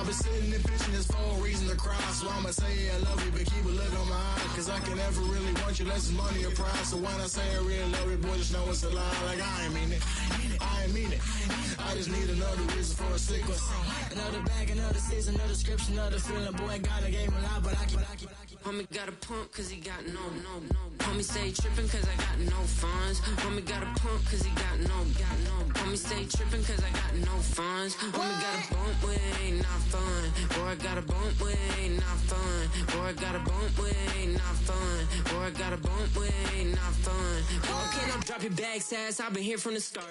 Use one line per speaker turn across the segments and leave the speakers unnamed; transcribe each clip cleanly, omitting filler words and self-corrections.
I've been sitting and pitching this for a reason to cry. So I'ma say I love you, but keep a look on my eye. Cause I can never really want you unless it's money or pride. So when I say I really love you, boy, just know it's a lie. Like I ain't mean it. I ain't mean it. I just need another reason for a sequence. Another bag, another season, another description, another feeling. Boy, God, I gave him a lot, but I keep.
Homie got a pump cause he got no. Homie stay trippin' cause I got no funds. Homie got a pump cause he got no. Homie stay trippin' cause I got no funds. Homie got a bump with it ain't not fun. Boy, I got a bump with it ain't not fun. Boy, I got a bump with it ain't not fun. Boy, I got a bump with it ain't not fun. Boy, can I drop your bag, sass? I've been here from the start.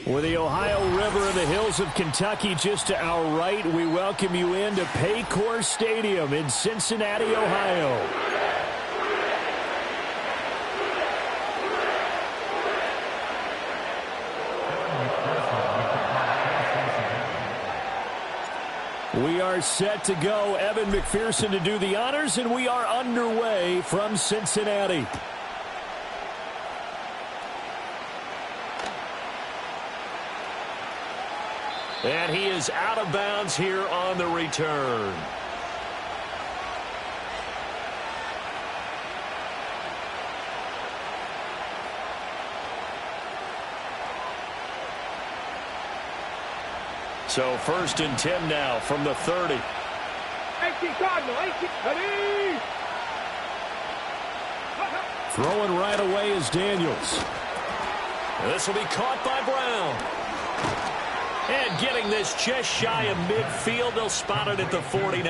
With the Ohio River and the hills of Kentucky just to our right, we welcome you into Paycor Stadium in Cincinnati, Ohio. We are set to go. Evan McPherson to do the honors, and we are underway from Cincinnati. And he is out of bounds here on the return. So 1st and 10 now from the 30.
18 Cardinal, 18, ready!
Throwing right away is Daniels. This will be caught by Brown. And getting this just shy of midfield, they'll spot it at the 49.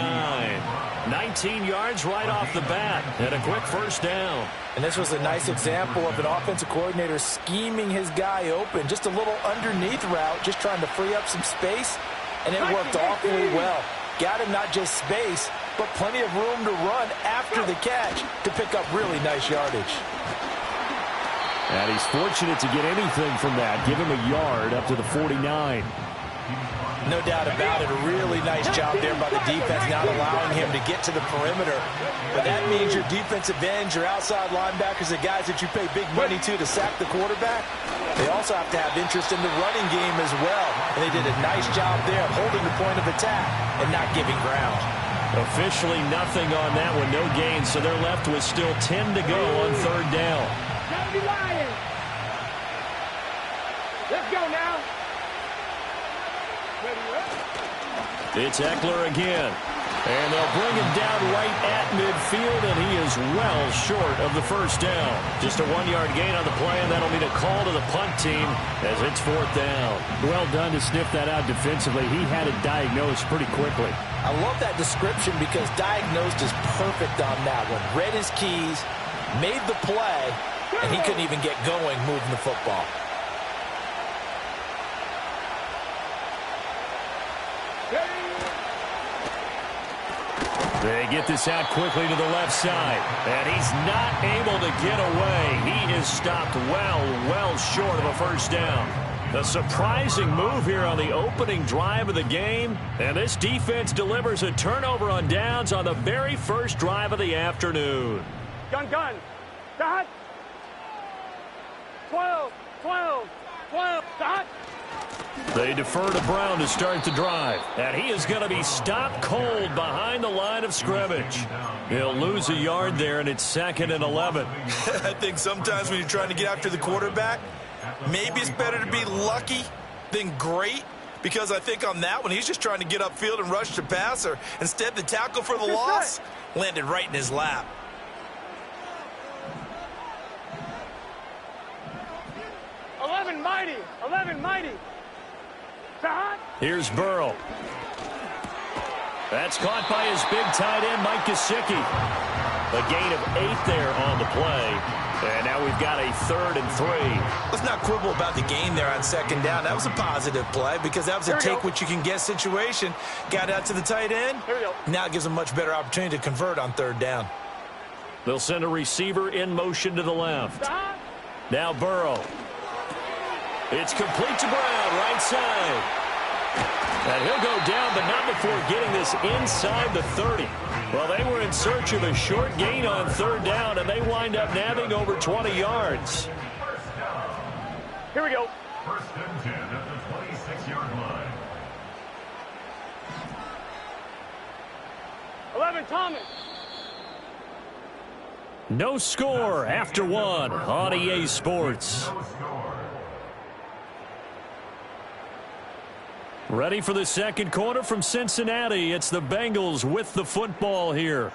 19 yards right off the bat, and a quick first down.
And this was a nice example of an offensive coordinator scheming his guy open. Just a little underneath route, just trying to free up some space, and it worked awfully well. Got him not just space, but plenty of room to run after the catch to pick up really nice yardage.
And he's fortunate to get anything from that. Give him a yard up to the 49.
No doubt about it. A really nice job there by the defense, not allowing him to get to the perimeter. But that means your defensive ends, your outside linebackers, the guys that you pay big money to sack the quarterback, they also have to have interest in the running game as well. And they did a nice job there holding the point of attack and not giving ground.
Officially nothing on that one, no gain. So they're left with still 10 to go on 3rd down.
Let's go now.
It's Eckler again. And they'll bring him down right at midfield, and he is well short of the first down. Just a 1-yard gain on the play, and that'll mean a call to the punt team as it's 4th down. Well done to sniff that out defensively. He had it diagnosed pretty quickly.
I love that description because diagnosed is perfect on that one. Read his keys, made the play, and he couldn't even get going moving the football.
They get this out quickly to the left side, and he's not able to get away. He is stopped well short of a first down. A surprising move here on the opening drive of the game, and this defense delivers a turnover on downs on the very first drive of the afternoon.
Gun. Dot. 12. Dot.
They defer to Brown to start the drive, and he is going to be stopped cold behind the line of scrimmage. He'll lose a yard there, and it's 2nd and 11.
I think sometimes when you're trying to get after the quarterback, maybe it's better to be lucky than great, because I think on that one, he's just trying to get upfield and rush the passer. Instead, the tackle for the loss landed right in his lap.
Mighty.
Here's Burrow. That's caught by his big tight end, Mike Gesicki. A gain of 8 there on the play. And now we've got a 3rd and 3.
Let's not quibble about the gain there on 2nd down. That was a positive play because that was a take-what-you-can-get situation. Got out to the tight end. Now it gives a much better opportunity to convert on 3rd down.
They'll send a receiver in motion to the left. Now Burrow. It's complete to Brown, right side. And he'll go down, but not before getting this inside the 30. Well, they were in search of a short gain on 3rd down, and they wind up nabbing over 20 yards.
Here we go.
1st and 10 at the 26-yard line.
11, Thomas.
No score after one on EA Sports. Ready for the second quarter from Cincinnati. It's the Bengals with the football here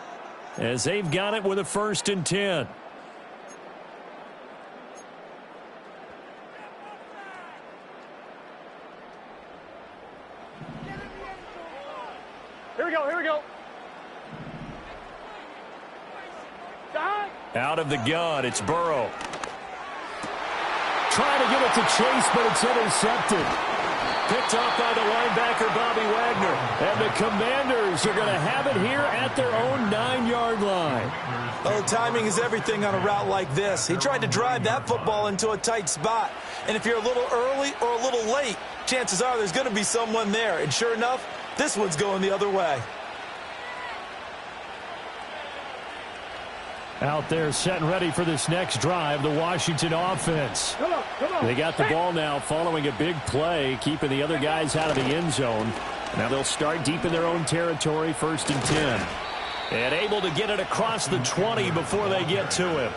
as they've got it with a 1st and 10.
Here we go, here we go.
Out of the gun, it's Burrow. Trying to get it to Chase, but it's intercepted. Picked up by the linebacker, Bobby Wagner. And the Commanders are going to have it here at their own 9-yard line.
Oh, timing is everything on a route like this. He tried to drive that football into a tight spot. And if you're a little early or a little late, chances are there's going to be someone there. And sure enough, this one's going the other way.
Out there set and ready for this next drive, the Washington offense. They got the ball now following a big play, keeping the other guys out of the end zone. Now they'll start deep in their own territory, 1st and 10. And able to get it across the 20 before they get to him.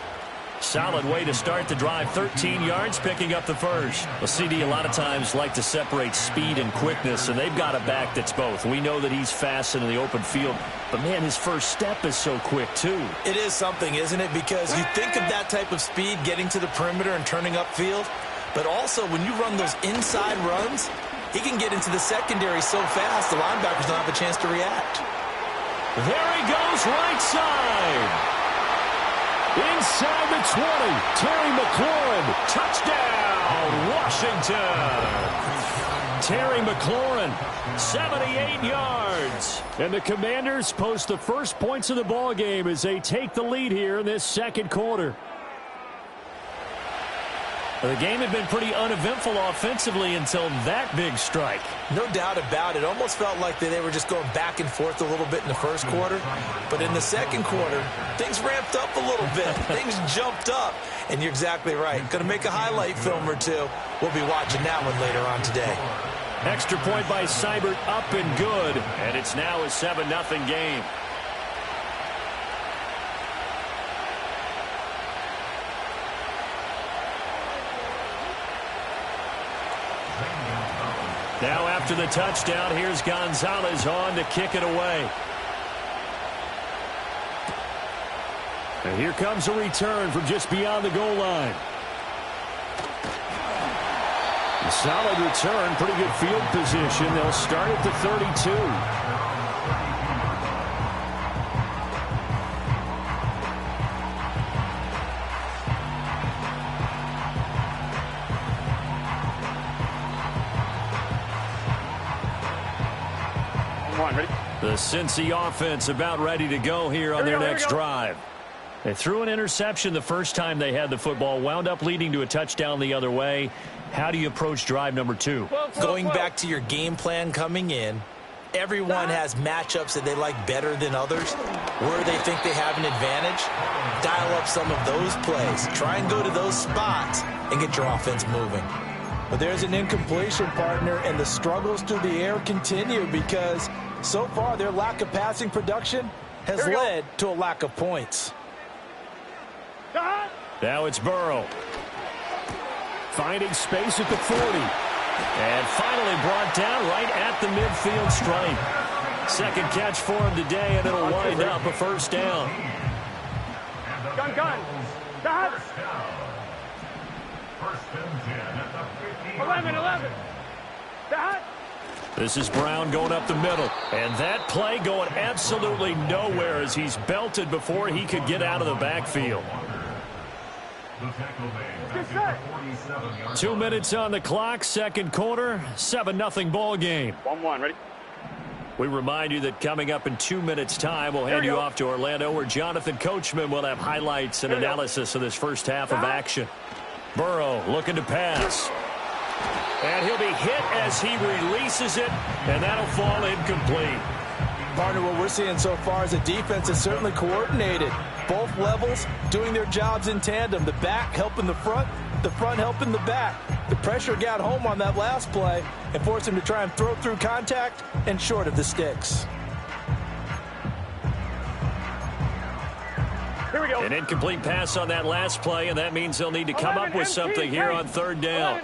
Solid way to start the drive, 13 yards, picking up the first. Well, CD a lot of times like to separate speed and quickness, and they've got a back that's both. We know that he's fast in the open field, but, man, his first step is so quick, too.
It is something, isn't it? Because you think of that type of speed getting to the perimeter and turning upfield, but also when you run those inside runs, he can get into the secondary so fast the linebackers don't have a chance to react.
There he goes, right side. Inside the 20, Terry McLaurin, touchdown, Washington. Terry McLaurin, 78 yards. And the Commanders post the first points of the ball game as they take the lead here in this second quarter. The game had been pretty uneventful offensively until that big strike.
No doubt about it. Almost felt like they were just going back and forth a little bit in the first quarter. But in the second quarter, things ramped up a little bit. Things jumped up. And you're exactly right. Going to make a highlight film or two. We'll be watching that one later on today.
Extra point by Seibert, up and good. And it's now a 7-0 game. Now after the touchdown, here's Gonzalez on to kick it away. And here comes a return from just beyond the goal line. A solid return, pretty good field position. They'll start at the 32. The Cincy offense about ready to go here on their next drive. They threw an interception the first time they had the football, wound up leading to a touchdown the other way. How do you approach drive number 2?
Going back to your game plan coming in, everyone has matchups that they like better than others. Where they think they have an advantage, dial up some of those plays. Try and go to those spots and get your offense moving. But there's an incompletion, partner, and the struggles through the air continue because so far their lack of passing production has led to a lack of points.
Now it's Burrow. Finding space at the 40. And finally brought down right at the midfield stripe. Second catch for him today, and it'll wind up a first down.
Gun. 11.
This is Brown going up the middle. And that play going absolutely nowhere as he's belted before he could get out of the backfield. 2 minutes on the clock, second quarter, 7-0 ball game.
1-1, ready?
We remind you that coming up in 2 minutes' time, we'll hand you off to Orlando, where Jonathan Coachman will have highlights and analysis of this first half of action. Burrow looking to pass. And he'll be hit as he releases it, and that'll fall incomplete.
Partner, what we're seeing so far is a defense that's certainly coordinated. Both levels doing their jobs in tandem. The back helping the front helping the back. The pressure got home on that last play and forced him to try and throw through contact and short of the sticks.
go.
An incomplete pass on that last play, and that means they'll need to come up with something here on third down.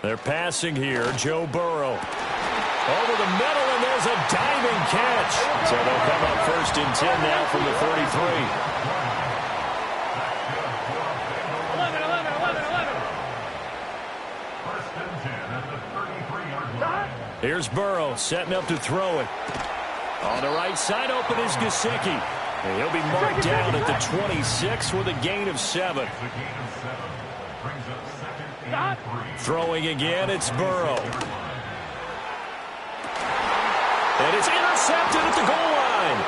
They're passing here. Joe Burrow. Over the middle, and there's a diving catch. So they'll come up 1st and 10 now from the 33.
11.
Here's Burrow setting up to throw it. On the right side, open is Gesicki. And he'll be marked down at the 26 with a gain of 7. Throwing again, it's Burrow. And it's intercepted at the goal line.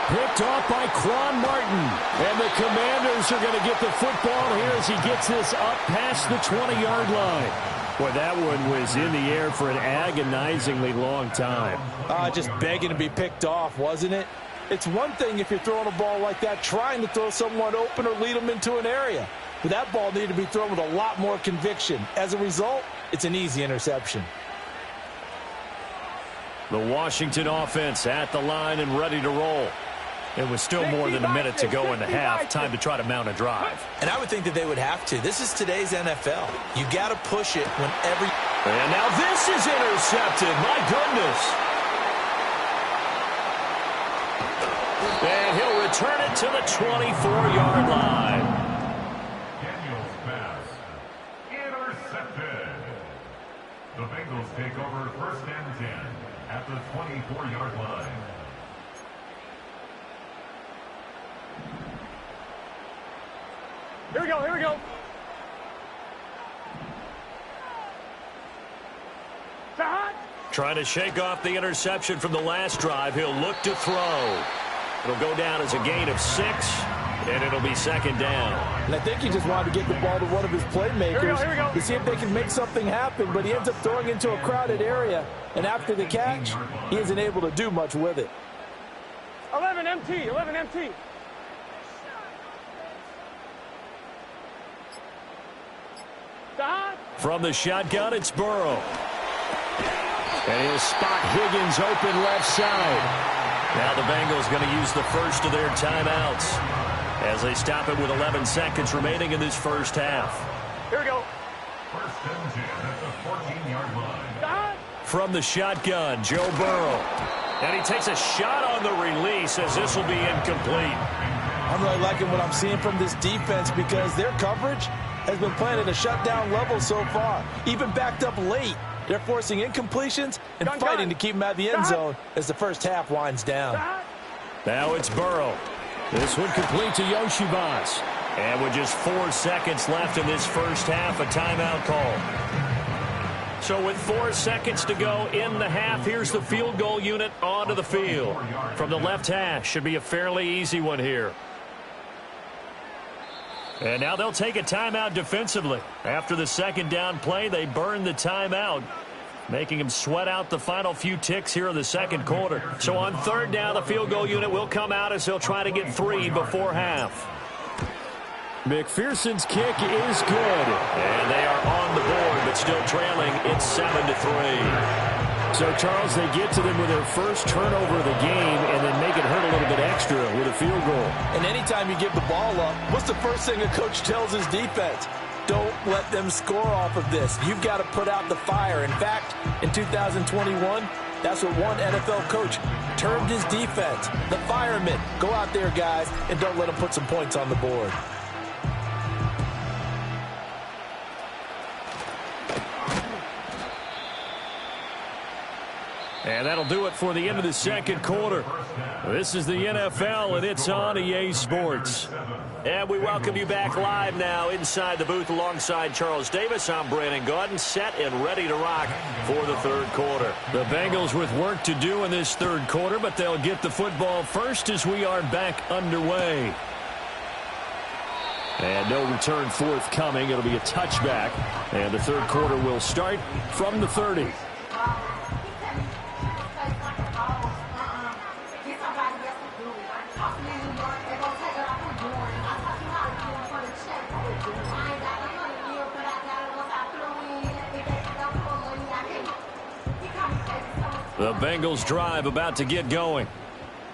Picked off by Quan Martin. And the Commanders are going to get the football here as he gets this up past the 20-yard line. Boy, that one was in the air for an agonizingly long time.
Just begging to be picked off, wasn't it? It's one thing if you're throwing a ball like that, trying to throw someone open or lead them into an area. But that ball needed to be thrown with a lot more conviction. As a result, it's an easy interception.
The Washington offense at the line and ready to roll. It was still more than a minute to go in the half. Time to try to mount a drive.
And I would think that they would have to. This is today's NFL. You got to push it whenever.
And now this is intercepted. My goodness. And he'll return it to the 24-yard line.
Daniel's pass intercepted. The Bengals take over 1st and 10 at the 24-yard line.
Here we go, here we go.
Trying to shake off the interception from the last drive. He'll look to throw. It'll go down as a gain of 6, and it'll be 2nd down.
And I think he just wanted to get the ball to one of his playmakers to see if they can make something happen, but he ends up throwing into a crowded area, and after the catch, he isn't able to do much with it.
11 MT, 11 MT.
From the shotgun, it's Burrow. And he'll spot Higgins open left side. Now the Bengals going to use the first of their timeouts as they stop it with 11 seconds remaining in this first half.
Here we go.
1st and 10 at the 14-yard line.
From the shotgun, Joe Burrow. And he takes a shot on the release as this will be incomplete.
I'm really liking what I'm seeing from this defense because their coverage has been playing at a shutdown level so far. Even backed up late, they're forcing incompletions and fighting to keep them out of the end zone as the first half winds down.
Now it's Burrow. This one complete to Yoshibas. And with just 4 seconds left in this first half, a timeout call. So with 4 seconds to go in the half, here's the field goal unit onto the field. From the left hash, should be a fairly easy one here. And now they'll take a timeout defensively. After the 2nd down play, they burn the timeout, making them sweat out the final few ticks here in the 2nd quarter. So on 3rd down, the field goal unit will come out as they'll try to get 3 before half. McPherson's kick is good. And they are on the board, but still trailing. It's 7-3. So, Charles, they get to them with their first turnover of the game and then make it hurt a little bit extra with a field goal.
And anytime you give the ball up, what's the first thing a coach tells his defense? Don't let them score off of this. You've got to put out the fire. In fact, in 2021, that's what one NFL coach termed his defense. The firemen. Go out there, guys, and don't let them put some points on the board.
And that'll do it for the end of the 2nd quarter. This is the NFL, and it's on EA Sports. And we welcome you back live now inside the booth alongside Charles Davis. I'm Brandon Gaudin, set and ready to rock for the 3rd quarter. The Bengals with work to do in this 3rd quarter, but they'll get the football first as we are back underway. And no return forthcoming. It'll be a touchback. And the 3rd quarter will start from the 30. The Bengals drive about to get going.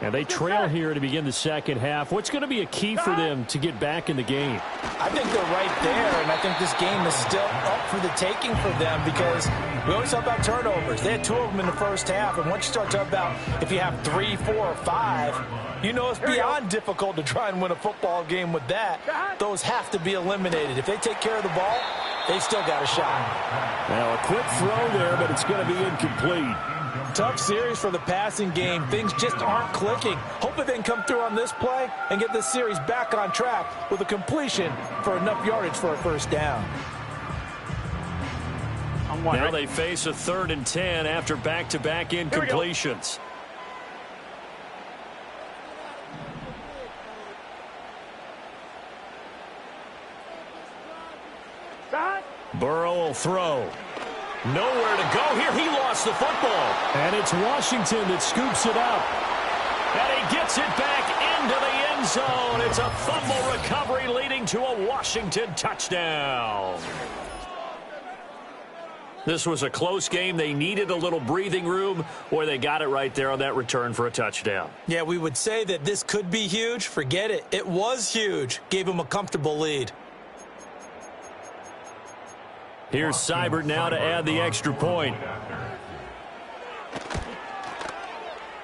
And they trail here to begin the second half. What's going to be a key for them to get back in the game?
I think they're right there, and I think this game is still up for the taking for them because we always talk about turnovers. They had 2 of them in the first half, and once you start talking about if you have 3, 4, or 5, you know it's beyond difficult to try and win a football game with that. Those have to be eliminated. If they take care of the ball, they've still got a shot.
Now a quick throw there, but it's going to be incomplete.
Tough series for the passing game. Things just aren't clicking. Hopefully they can come through on this play and get this series back on track with a completion for enough yardage for a first down.
Now they face a 3rd and 10 after back-to-back incompletions. Burrow will throw. Nowhere to go here. He lost the football. And it's Washington that scoops it up. And he gets it back into the end zone. It's a fumble recovery leading to a Washington touchdown. This was a close game. They needed a little breathing room, or they got it right there on that return for a touchdown.
Yeah, we would say that this could be huge. Forget it. It was huge. Gave him a comfortable lead.
Here's Seibert now to add the extra point.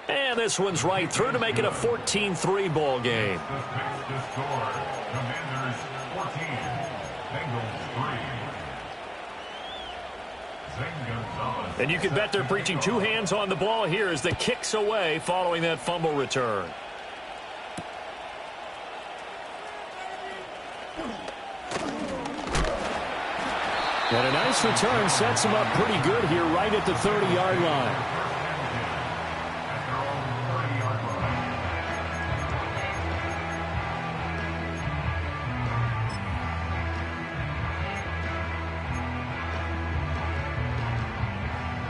And this one's right through to make it a 14-3 ball game.
Commanders 14, Bengals 3.
And you can bet they're preaching 2 hands on the ball here as the kicks away following that fumble return. And a nice return sets him up pretty good here right at the 30-yard line.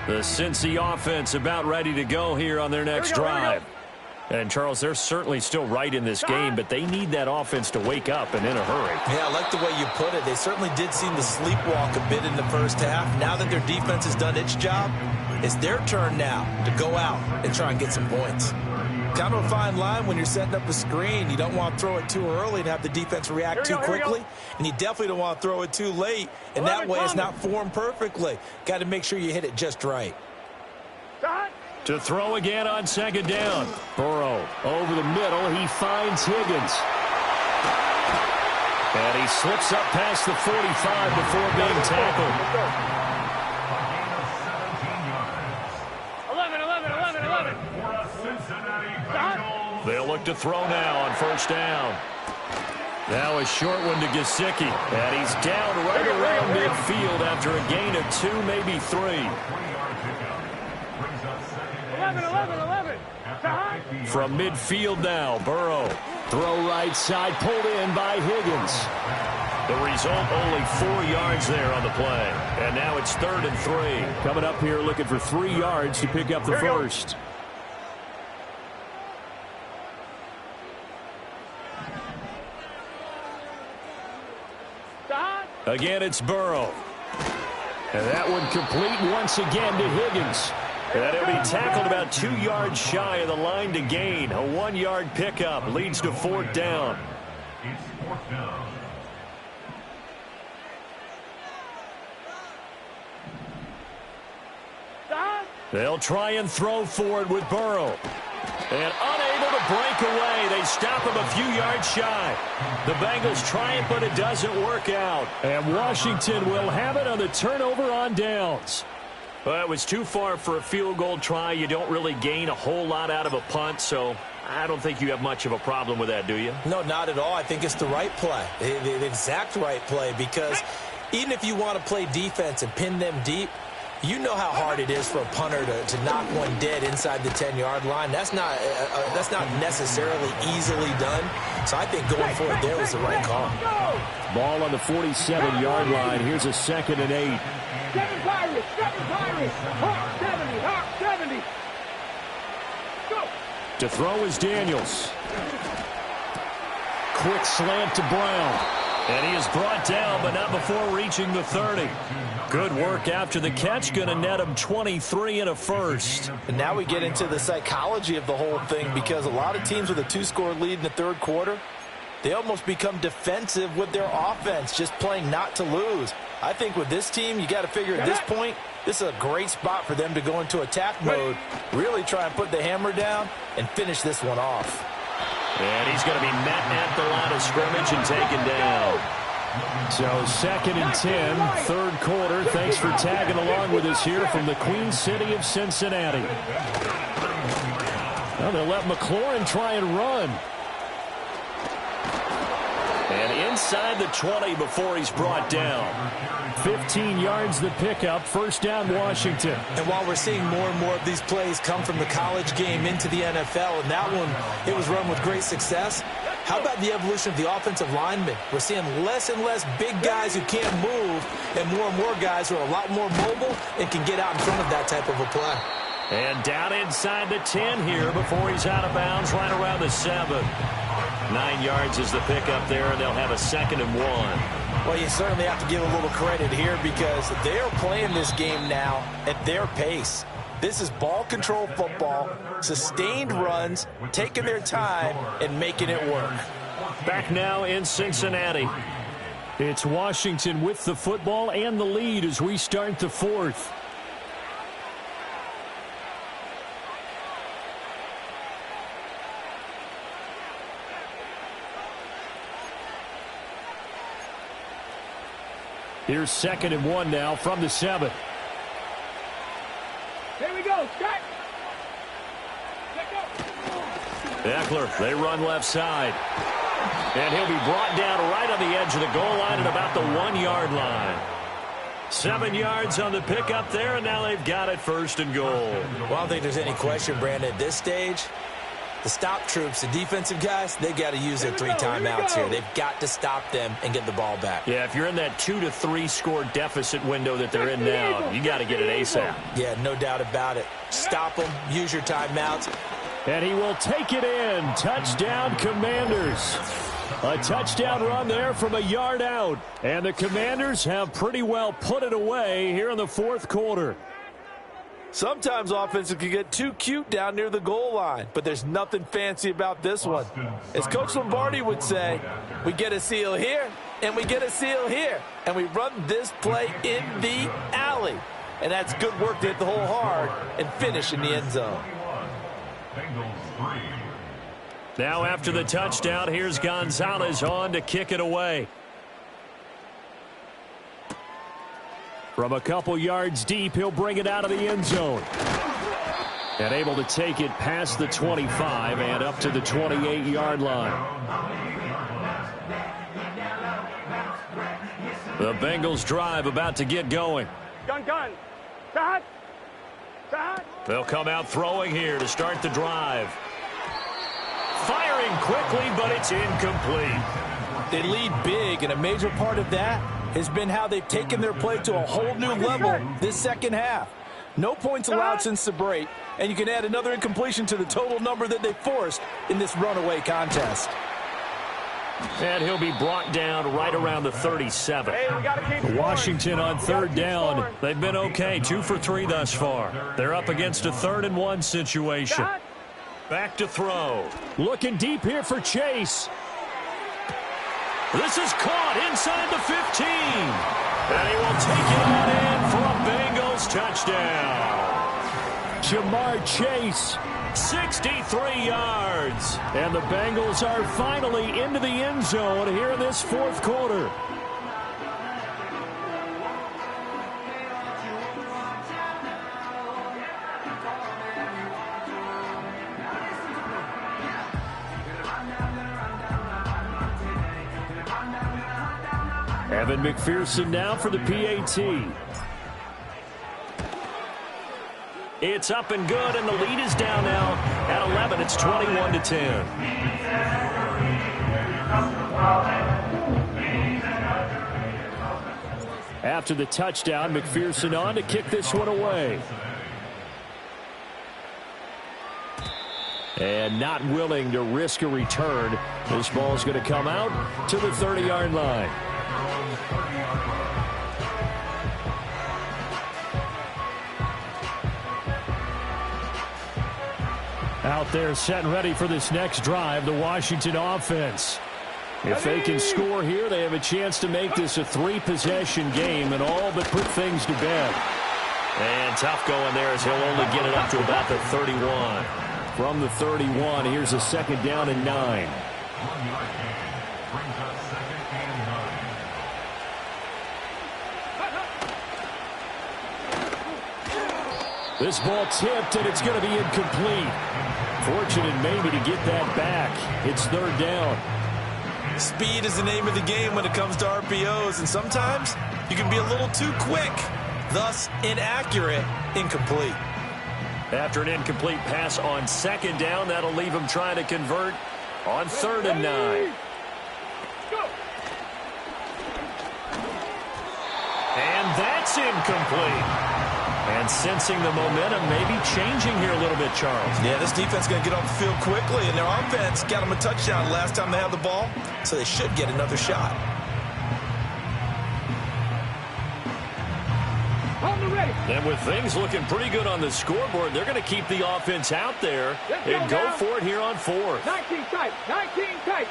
The Cincy offense about ready to go here on their next drive. And, Charles, they're certainly still right in this game, but they need that offense to wake up and in a hurry.
Yeah, I like the way you put it. They certainly did seem to sleepwalk a bit in the first half. Now that their defense has done its job, it's their turn now to go out and try and get some points. Kind of a fine line when you're setting up a screen. You don't want to throw it too early and have the defense react too quickly. And you definitely don't want to throw it too late. And that way it's not formed perfectly. Got to make sure you hit it just right.
To throw again on 2nd down. Burrow over the middle. He finds Higgins. And he slips up past the 45 before being tackled.
11.
They'll look to throw now on 1st down. Now a short one to Gesicki. And he's down right around midfield after a gain of 2, maybe 3.
11.
From midfield now, Burrow. Throw right side, pulled in by Higgins. The result, only 4 yards there on the play. And now it's 3rd and 3. Coming up here looking for 3 yards to pick up the first. Again, it's Burrow. And that one complete once again to Higgins. And he'll be tackled about 2 yards shy of the line to gain. A 1-yard pickup leads to 4th down.
It's 4th down.
They'll try and throw for it with Burrow. And unable to break away. They stop him a few yards shy. The Bengals try it, but it doesn't work out. And Washington will have it on the turnover on downs. Well, it was too far for a field goal try. You don't really gain a whole lot out of a punt, so I don't think you have much of a problem with that, do you?
No, not at all. I think it's the right play, the exact right play, because even if you want to play defense and pin them deep, you know how hard it is for a punter to knock one dead inside the 10-yard line. That's not necessarily easily done. So I think going for it there was the right call.
Ball on the 47-yard line. Here's a 2nd and 8.
7 Pirates. Hawk 70. Go.
To throw is Daniels. Quick slant to Brown. And he is brought down, but not before reaching the 30. Good work after the catch. Going to net him 23 and a first.
And now we get into the psychology of the whole thing, because a lot of teams with a 2-score lead in the third quarter, they almost become defensive with their offense, just playing not to lose. I think with this team, you got to figure at this point, this is a great spot for them to go into attack mode, really try and put the hammer down and finish this one off.
And he's going to be met at the line of scrimmage and taken down. So 2nd and 10, third quarter. Thanks for tagging along with us here from the Queen City of Cincinnati. Well, they'll let McLaurin try and run. And inside the 20 before he's brought down. 15 yards the pickup, first down Washington.
And while we're seeing more and more of these plays come from the college game into the NFL, and that one, it was run with great success, how about the evolution of the offensive linemen? We're seeing less and less big guys who can't move, and more guys who are a lot more mobile and can get out in front of that type of a play.
And down inside the 10 here before he's out of bounds, right around the 7. 9 yards is the pickup there, and they'll have a 2nd and 1.
Well, you certainly have to give a little credit here, because they're playing this game now at their pace. This is ball control football, sustained runs, taking their time and making it work.
Back now in Cincinnati. It's Washington with the football and the lead as we start the fourth. Here's 2nd and 1 now from the 7.
Here we go. Start.
Eckler, they run left side. And he'll be brought down right on the edge of the goal line at about the 1-yard line. 7 yards on the pickup there, and now they've got it, 1st and goal.
Well, I don't think there's any question, Brandon, at this stage, the stop troops, the defensive guys, they got to use their 3 timeouts here. They've got to stop them and get the ball back.
Yeah, if you're in that 2 to 3 score deficit window that they're in now, you got to get it ASAP.
Yeah, no doubt about it. Stop them, use your timeouts.
And he will take it in. Touchdown, Commanders. A touchdown run there from a yard out. And the Commanders have pretty well put it away here in the fourth quarter.
Sometimes offenses can get too cute down near the goal line, but there's nothing fancy about this one. As Coach Lombardi would say, we get a seal here, and we get a seal here, and we run this play in the alley. And that's good work to hit the hole hard and finish in the end zone.
Now after the touchdown, here's Gonzalez on to kick it away. From a couple yards deep, he'll bring it out of the end zone. And able to take it past the 25 and up to the 28-yard line. The Bengals drive about to get going.
Gun. Start.
They'll come out throwing here to start the drive. Firing quickly, but it's incomplete.
They lead big, and a major part of that has been how they've taken their play to a whole new level this second half. No points allowed since the break, and you can add another incompletion to the total number that they forced in this runaway contest.
And he'll be brought down right around the 37. Washington on third down. They've been okay, 2 for 3 thus far. They're up against a 3rd and 1 situation. Back to throw. Looking deep here for Chase. This is caught inside the 15. And he will take it on in for a Bengals touchdown. Jamar Chase, 63 yards. And the Bengals are finally into the end zone here in this fourth quarter. Evan McPherson now for the PAT. It's up and good, and the lead is down now at 11. It's 21-10. After the touchdown, McPherson on to kick this one away. And not willing to risk a return. This ball is going to come out to the 30-yard line. Out there set and ready for this next drive, the Washington offense. If they can score here, they have a chance to make this a 3-possession game and all but put things to bed. And tough going there as he'll only get it up to about the 31. From the 31, here's a 2nd down and 9. This ball tipped, and it's going to be incomplete. Fortunate maybe to get that back. It's 3rd down.
Speed is the name of the game when it comes to RPOs, and sometimes you can be a little too quick, thus inaccurate, incomplete.
After an incomplete pass on 2nd down, that'll leave him trying to convert on 3rd and 9. And that's incomplete. And sensing the momentum maybe changing here a little bit, Charles.
Yeah, this defense is going to get off the field quickly, and their offense got them a touchdown last time they had the ball, so they should get another shot.
And with things looking pretty good on the scoreboard, they're going to keep the offense out there and go for it here on 4th.
19 tight.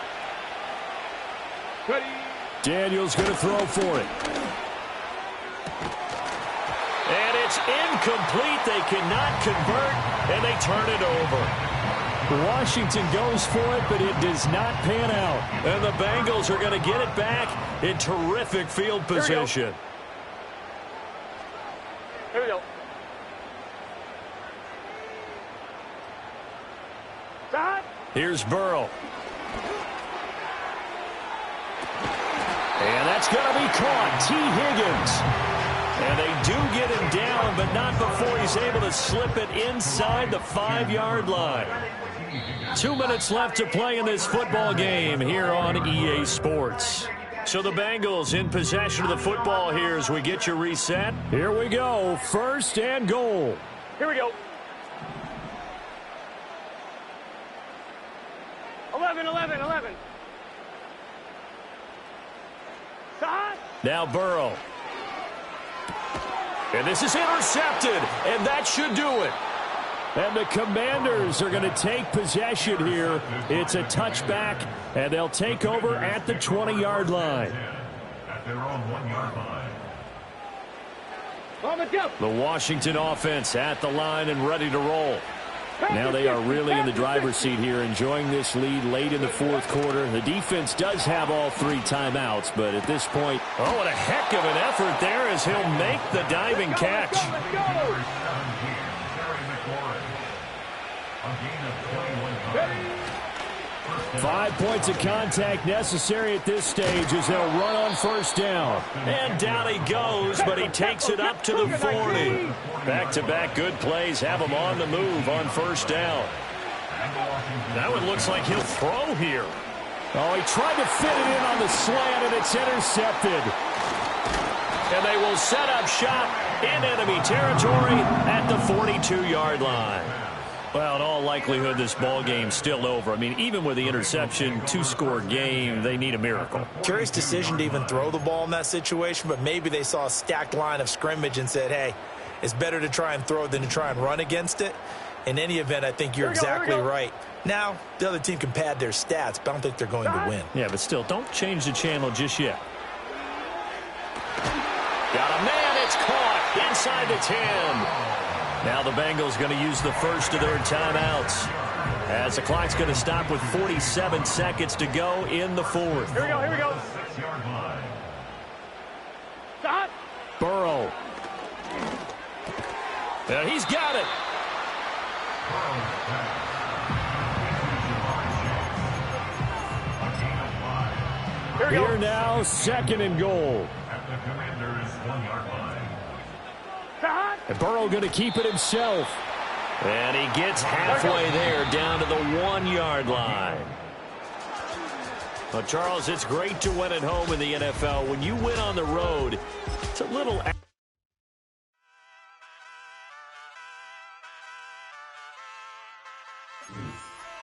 Daniel's going to throw for it. And it's incomplete. They cannot convert, and they turn it over. Washington goes for it, but it does not pan out. And the Bengals are going to get it back in terrific field position.
Here we go.
Here's Burrow. And that's going to be caught. T. Higgins. And they do get him down, but not before he's able to slip it inside the 5-yard line. 2 minutes left to play in this football game here on EA Sports. So the Bengals in possession of the football here as we get you reset. Here we go. 1st and goal.
Here we go. 11.
Now Burrow. And this is intercepted, and that should do it. And the Commanders are going to take possession here. It's a touchback, and they'll take over at the 20-yard line.
At their own 1-yard line.
The Washington offense at the line and ready to roll. Now they are really in the driver's seat here, enjoying this lead late in the 4th quarter. The defense does have all 3 timeouts, but at this point, oh, what a heck of an effort there as he'll make the diving catch. 5 points of contact necessary at this stage as they'll run on 1st down. And down he goes, but he takes it up to the 40. Back-to-back good plays have him on the move on 1st down. Now it looks like he'll throw here. Oh, he tried to fit it in on the slant, and it's intercepted. And they will set up shop in enemy territory at the 42-yard line. Well, in all likelihood, this ball game's still over. I mean, even with the interception, 2-score game, they need a miracle.
Curious decision to even throw the ball in that situation, but maybe they saw a stacked line of scrimmage and said, hey, it's better to try and throw than to try and run against it. In any event, I think you're exactly right. Now, the other team can pad their stats, but I don't think they're going to win.
Yeah, but still, don't change the channel just yet. Got a man, it's caught inside the 10. Now the Bengals going to use the first of their timeouts as the clock's going to stop with 47 seconds to go in the 4th.
Here we go. Stop.
Burrow. And he's got it. Here now, 2nd and goal.
At the Commanders' 1-yard line.
And Burrow going to keep it himself. And he gets halfway there down to the 1-yard line. Well, Charles, it's great to win at home in the NFL. When you win on the road, it's a little